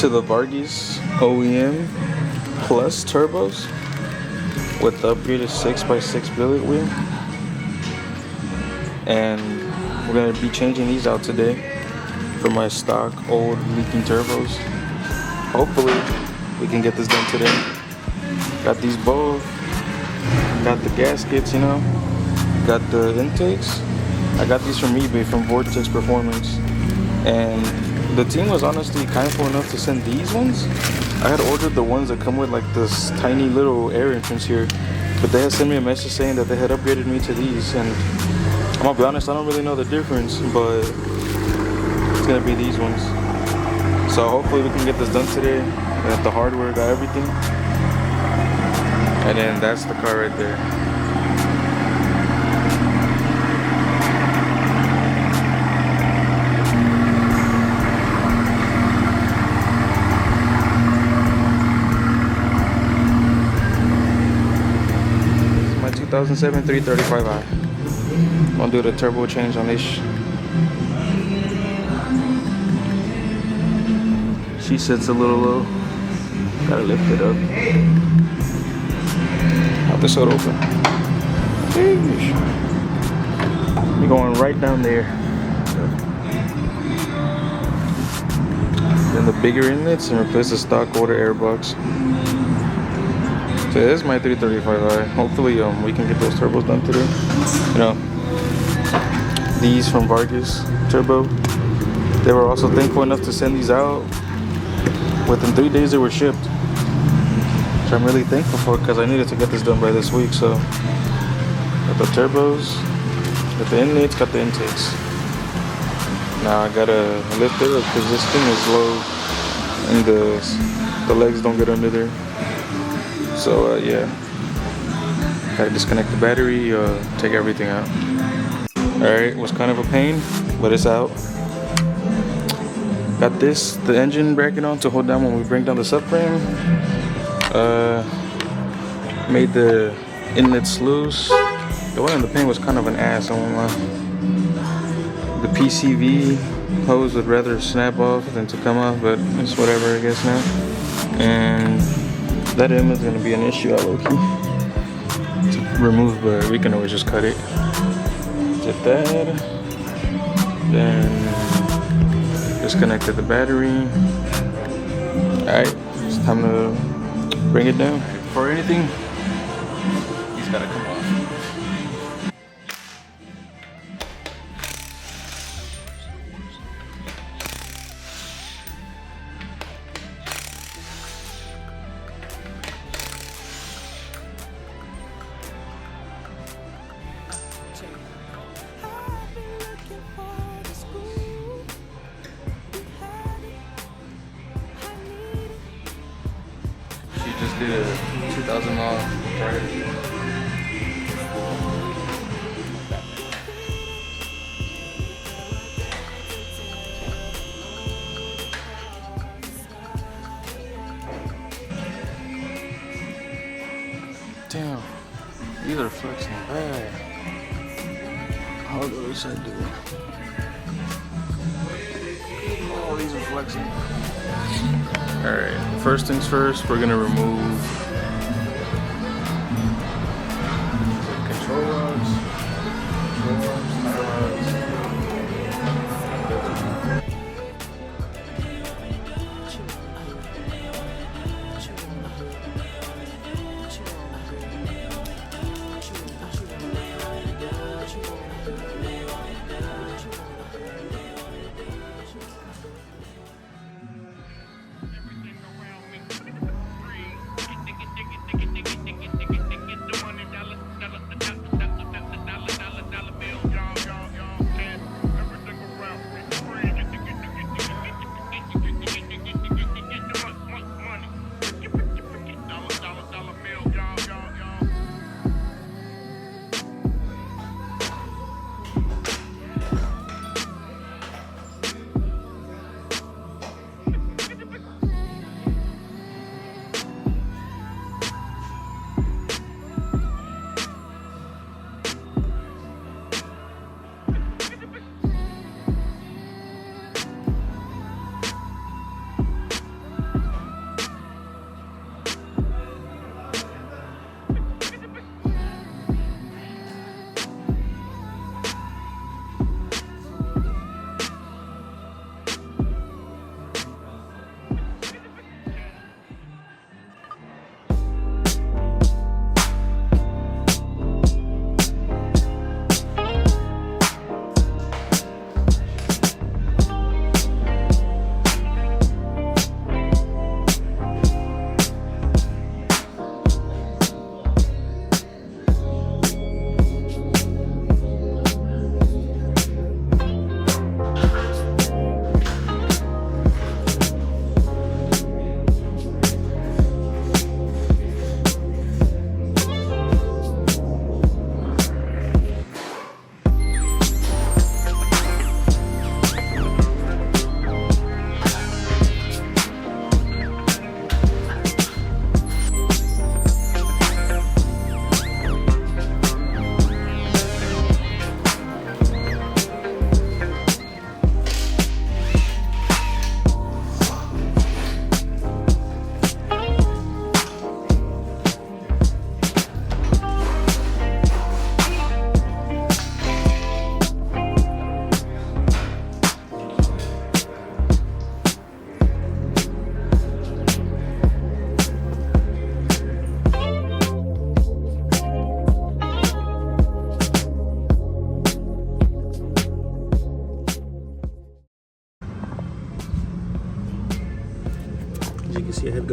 to the Vargas OEM Plus turbos with the upgraded 6x6 billet wheel, and we're gonna be changing these out today for my stock old leaking turbos. Hopefully we can get this done today. Got these both, got the gaskets, you know, got the intakes. I got these from eBay from Vortex Performance, and the team was honestly kindful enough to send these ones. I had ordered the ones that come with like this tiny little air entrance here, but they had sent me a message saying that they had upgraded me to these, and I'm gonna be honest, I don't really know the difference, but it's gonna be these ones. So hopefully we can get this done today. Got the hardware, got everything, and then that's the car right there. This is my 2007 335i. I'll do the turbo change on this. She sits a little low. Gotta lift it up. Have this hood open. You're going right down there. Then the bigger inlets and replace the stock order airbox. So this is my 335i. Hopefully we can get those turbos done today. You know, these from Vargas Turbo. They were also thankful enough to send these out. Within 3 days they were shipped, which I'm really thankful for because I needed to get this done by this week. So got the turbos, got the inlets, got the intakes. Now I gotta lift it up because this thing is low and the legs don't get under there. So yeah, gotta disconnect the battery, take everything out. Alright, was kind of a pain, but it's out. Got the engine bracket on to hold down when we bring down the subframe. Made the inlets loose. The one in the paint was kind of an ass, I won't lie. The PCV hose would rather snap off than to come off, but it's whatever I guess now. And that M is gonna be an issue, I low-key to remove, but we can always just cut it. Did that. Then disconnected the battery. Alright, it's time to bring it down. Before anything, he's gotta come off. Just did a 2,000 mile drive. Damn, these are flexing bad. How does I do it? Oh, these are flexing. Alright, first things first, we're gonna remove control rods, tie rods.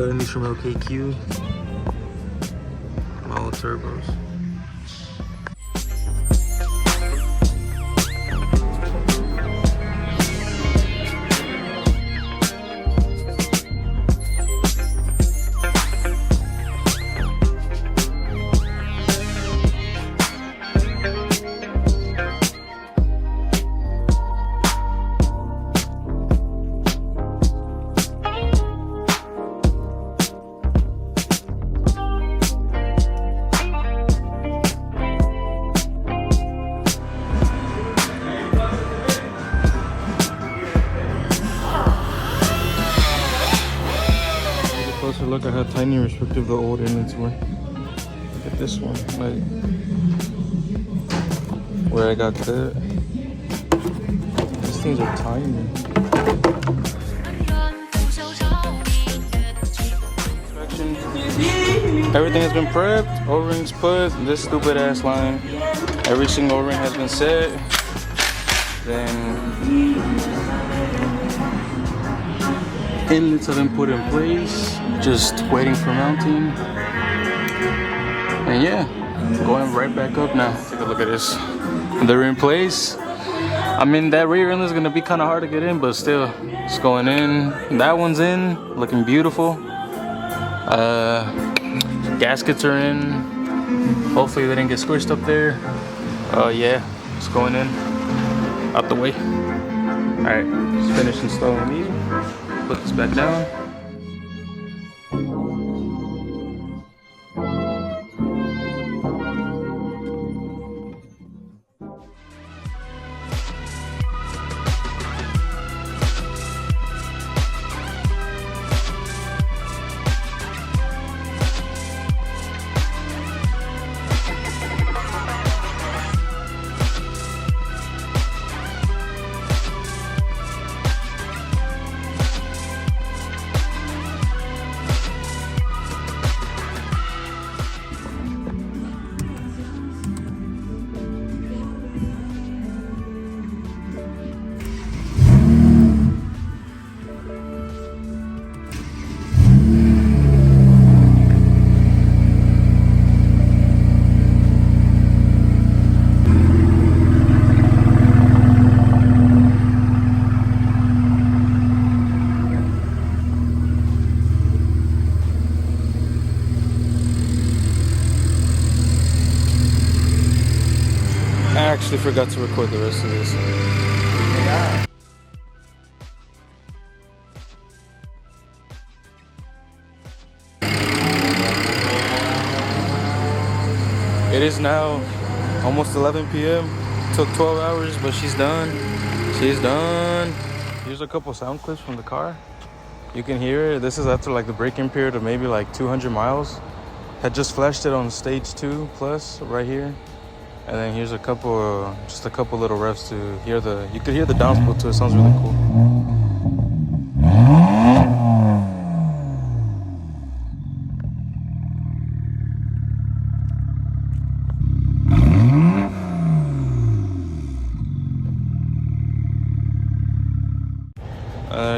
Got these from LKQ. My old turbos. Closer look at how tiny and restrictive the old inlets were. Look at this one, like where I got that. These things are tiny. Everything has been prepped, O-rings put, this stupid ass line. Every single O-ring has been set. Then inlets have been put in place, just waiting for mounting. And yeah, going right back up now. Take a look at this. They're in place. I mean, that rear inlet is gonna be kind of hard to get in, but still, it's going in. That one's in, looking beautiful. Gaskets are in. Hopefully they didn't get squished up there. Yeah, it's going in, out the way. All right, just finished installing these. Put this back down. I actually forgot to record the rest of this. It is now almost 11 p.m. Took 12 hours, but she's done. She's done. Here's a couple sound clips from the car. You can hear it. This is after like the break-in period of maybe like 200 miles. Had just flashed it on stage 2 plus right here. And then here's a couple, just a couple little revs to hear the, you could hear the downsplit too. It sounds really cool.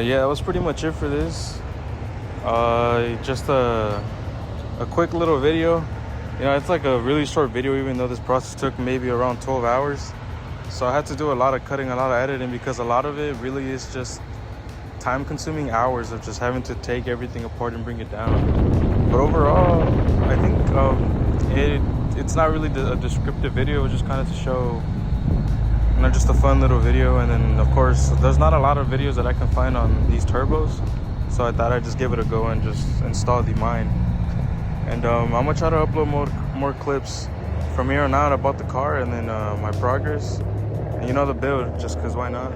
Yeah, that was pretty much it for this. Just a quick little video. You know, it's like a really short video, even though this process took maybe around 12 hours. So I had to do a lot of cutting, a lot of editing, because a lot of it really is just time-consuming hours of just having to take everything apart and bring it down. But overall, I think it's not really a descriptive video. It was just kind of to show, you know, just a fun little video. And then, of course, there's not a lot of videos that I can find on these turbos. So I thought I'd just give it a go and just install the mine. And I'm gonna try to upload more clips from here on out about the car, and then my progress, and you know, the build, just because why not.